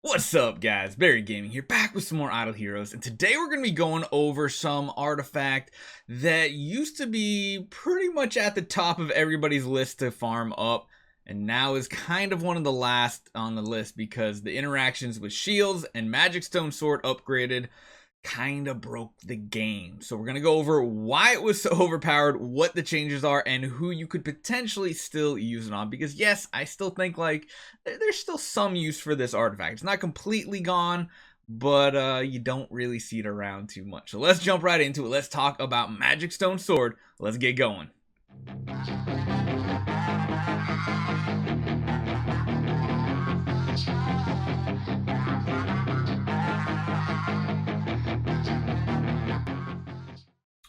What's up, guys? Barry Gaming here, back with some more Idle Heroes, and today we're going to be going over some artifact that used to be pretty much at the top of everybody's list to farm up, and now is kind of one of the last on the list because the interactions with shields and Magic Stone Sword upgraded kind of broke the game. So we're going to go over why it was so overpowered, what the changes are, and who you could potentially still use it on. Because yes, I still think like there's still some use for this artifact. It's not completely gone, but you don't really see it around too much. So let's jump right into it. Let's talk about Magic Stone Sword. Let's get going.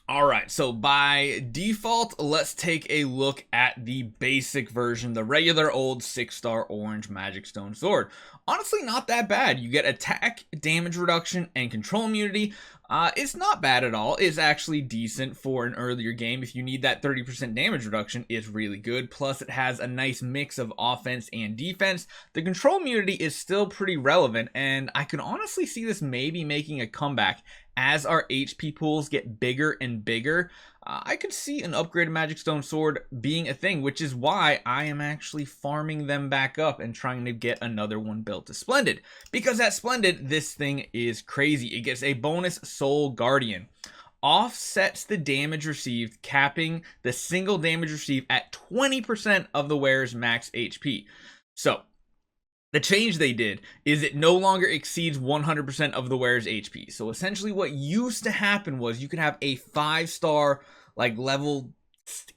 Alright, so by default, let's take a look at the basic version, the regular old 6-star orange Magic Stone Sword. Honestly, not that bad. You get attack, damage reduction, and control immunity. It's not bad at all. It's actually decent for an earlier game. If you need that 30% damage reduction, it's really good. Plus, it has a nice mix of offense and defense. The control immunity is still pretty relevant, and I can honestly see this maybe making a comeback as our HP pools get bigger and bigger. I could see an upgraded Magic Stone Sword being a thing, which is why I am actually farming them back up and trying to get another one built to Splendid. Because at Splendid, this thing is crazy. It gets a bonus Soul Guardian. Offsets the damage received, capping the single damage received at 20% of the wearer's max HP. So, the change they did is it no longer exceeds 100% of the wearer's HP. So essentially what used to happen was you could have a 5-star, like level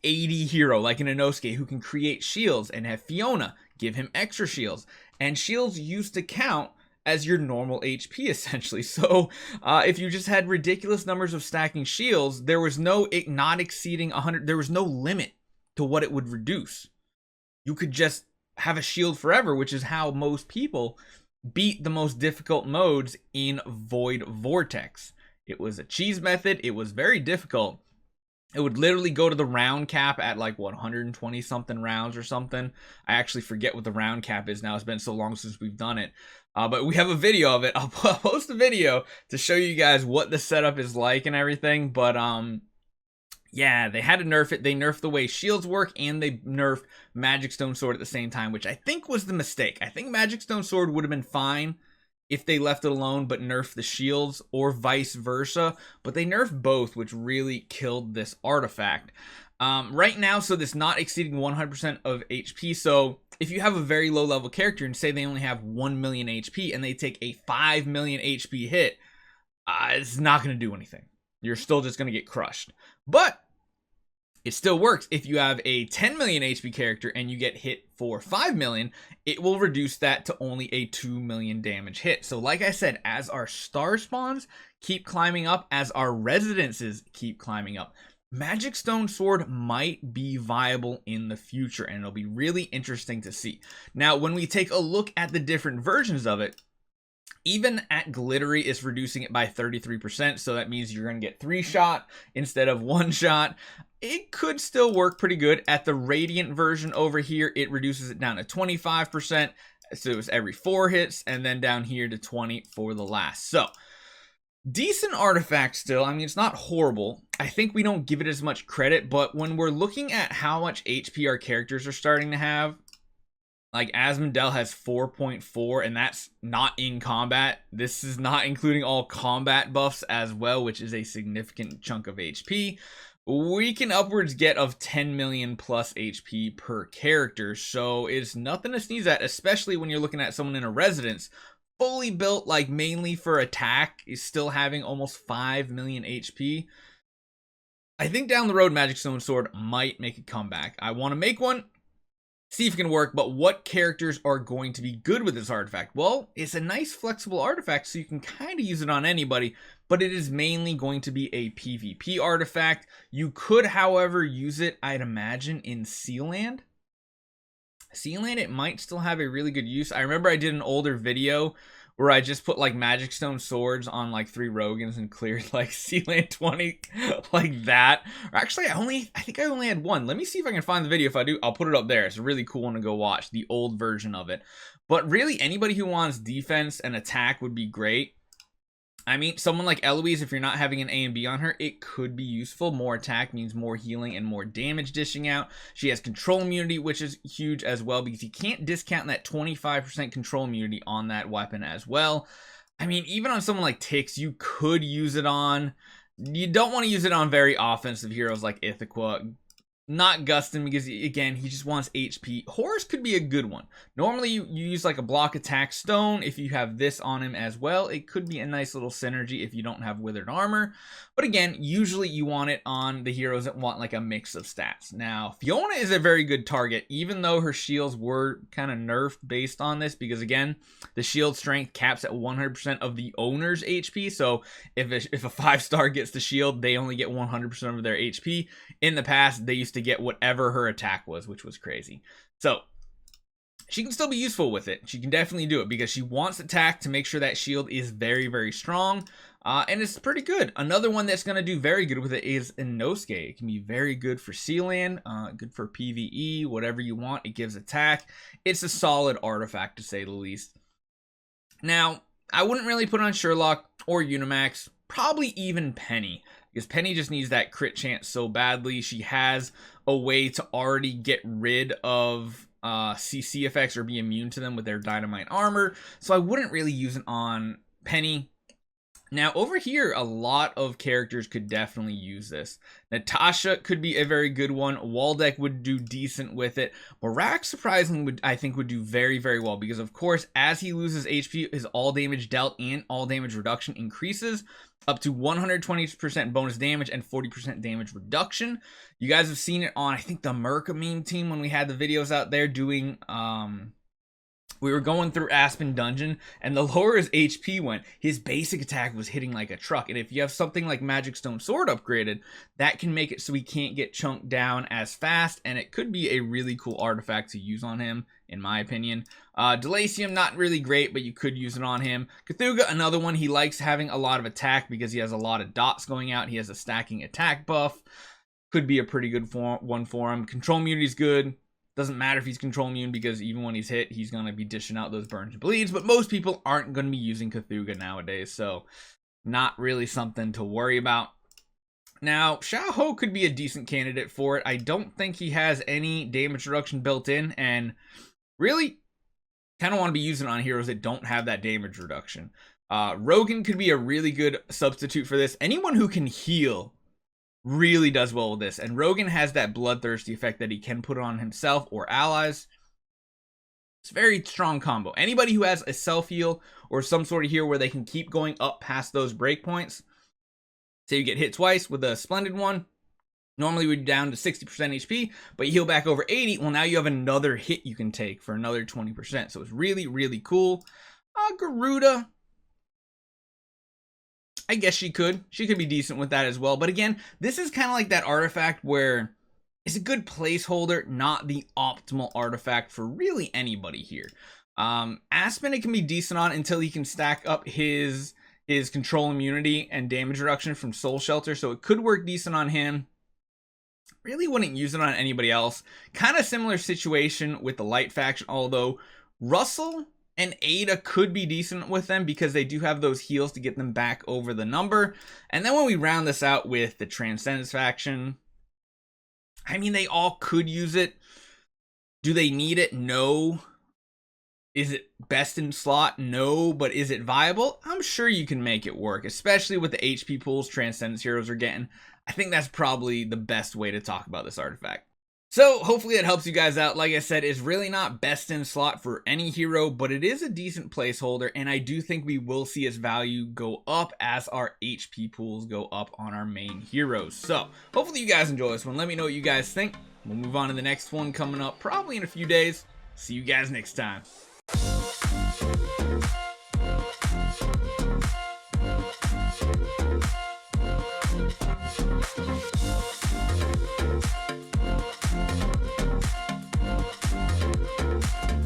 80 hero, like an Inosuke, who can create shields, and have Fiona give him extra shields. And shields used to count as your normal HP essentially. So if you just had ridiculous numbers of stacking shields, there was no not exceeding 100, there was no limit to what it would reduce. You could just have a shield forever, which is how most people beat the most difficult modes in Void Vortex. It was a cheese method. It was very difficult. It would literally go to the round cap at like 120 something rounds or something. I actually forget what the round cap is now. It's been so long since we've done it. But we have a video of it. I'll post a video to show you guys what the setup is like and everything. But yeah, they had to nerf it. They nerfed the way shields work, and they nerfed Magic Stone Sword at the same time, which I think was the mistake. I think Magic Stone Sword would have been fine if they left it alone but nerfed the shields, or vice versa. But they nerfed both, which really killed this artifact. Right now, so this not exceeding 100% of HP. So if you have a very low level character and say they only have 1 million HP and they take a 5 million HP hit, it's not going to do anything. You're still just going to get crushed. But it still works. If you have a 10 million HP character and you get hit for 5 million, it will reduce that to only a 2 million damage hit. So like I said, as our star spawns keep climbing up, as our residences keep climbing up, Magic Stone Sword might be viable in the future, and it'll be really interesting to see. Now, when we take a look at the different versions of it, even at Glittery, it's reducing it by 33%, so that means you're going to get 3-shot instead of 1-shot. It could still work pretty good. At the Radiant version over here, it reduces it down to 25%, so it's every 4 hits, and then down here to 20 for the last. So, decent artifact still. I mean, it's not horrible. I think we don't give it as much credit, but when we're looking at how much HP our characters are starting to have, like Asmodel has 4.4, and that's not in combat. This is not including all combat buffs as well, which is a significant chunk of HP. We can upwards get of 10 million plus HP per character, so it's nothing to sneeze at, especially when you're looking at someone in a residence fully built, like mainly for attack, is still having almost 5 million HP. I think down the road, Magic Stone Sword might make a comeback. I want to make one, see if it can work, but what characters are going to be good with this artifact? Well, it's a nice flexible artifact, so you can kind of use it on anybody, but it is mainly going to be a PvP artifact. You could, however, use it, I'd imagine, in Sealand. Sealand, it might still have a really good use. I remember I did an older video where I just put like Magic Stone swords on like 3 Rogans and cleared like Sealand 20 like that. Or actually, I think I only had one. Let me see if I can find the video. If I do, I'll put it up there. It's a really cool one to go watch, the old version of it. But really, anybody who wants defense and attack would be great. I mean, someone like Eloise, if you're not having an A and B on her, it could be useful. More attack means more healing and more damage dishing out. She has control immunity, which is huge as well, because you can't discount that 25% control immunity on that weapon as well. I mean, even on someone like Tix, you could use it on. You don't want to use it on very offensive heroes like Ithaca. Not Gustin, because again, he just wants HP. Horus could be a good one. Normally you use like a block attack stone. If you have this on him as well, it could be a nice little synergy if you don't have withered armor. But again, usually you want it on the heroes that want like a mix of stats. Now, Fiona is a very good target, even though her shields were kind of nerfed based on this, because again, the shield strength caps at 100% of the owner's HP. So if a 5-star gets the shield, they only get 100% of their HP. In the past, they used to get whatever her attack was, which was crazy. So she can still be useful with it. She can definitely do it because she wants attack to make sure that shield is very, very strong. And it's pretty good. Another one that's going to do very good with it is Inosuke. It can be very good for Sealand, good for PvE, whatever you want. It gives attack. It's a solid artifact, to say the least. Now, I wouldn't really put on Sherlock or Unimax, probably even Penny, because Penny just needs that crit chance so badly. She has a way to already get rid of CC effects or be immune to them with their dynamite armor, so I wouldn't really use it on Penny. Now, over here, a lot of characters could definitely use this. Natasha could be a very good one. Waldeck would do decent with it. Barak, surprisingly, I think would do very, very well, because, of course, as he loses HP, his all damage dealt and all damage reduction increases up to 120% bonus damage and 40% damage reduction. You guys have seen it on, I think, the Merca meme team when we had the videos out there doing... we were going through Aspen Dungeon, and the lower his HP went, his basic attack was hitting like a truck. And if you have something like Magic Stone Sword upgraded, that can make it so he can't get chunked down as fast, and it could be a really cool artifact to use on him, in my opinion. Delacium, not really great, but you could use it on him. Cthulhu, another one. He likes having a lot of attack because he has a lot of dots going out. He has a stacking attack buff. Could be a pretty good one for him. Control immunity is good. Doesn't matter if he's control immune, because even when he's hit, he's going to be dishing out those burns and bleeds. But most people aren't going to be using Cthulhu nowadays, so not really something to worry about. Now, Xiaoho could be a decent candidate for it. I don't think he has any damage reduction built in, and really kind of want to be using it on heroes that don't have that damage reduction. Rogan could be a really good substitute for this. Anyone who can heal really does well with this, and Rogan has that bloodthirsty effect that he can put on himself or allies. It's a very strong combo. Anybody who has a self heal or some sort of heal where they can keep going up past those breakpoints, say you get hit twice with a Splendid one, normally we're down to 60% HP, but you heal back over 80, well, now you have another hit you can take for another 20%, so it's really, really cool. Garuda, I guess she could be decent with that as well. But again, this is kind of like that artifact where it's a good placeholder, not the optimal artifact for really anybody here. Aspen, it can be decent on until he can stack up his control immunity and damage reduction from Soul Shelter, so it could work decent on him. Really wouldn't use it on anybody else. Kind of similar situation with the Light faction, although Russell and Ada could be decent with them because they do have those heals to get them back over the number. And then when we round this out with the Transcendence faction, I mean, they all could use it. Do they need it? No. Is it best in slot? No. But is it viable? I'm sure you can make it work, especially with the HP pools Transcendence heroes are getting. I think that's probably the best way to talk about this artifact. So hopefully it helps you guys out. Like I said, it's really not best in slot for any hero, but it is a decent placeholder, and I do think we will see its value go up as our HP pools go up on our main heroes. So hopefully you guys enjoy this one. Let me know what you guys think. We'll move on to the next one coming up probably in a few days. See you guys next time.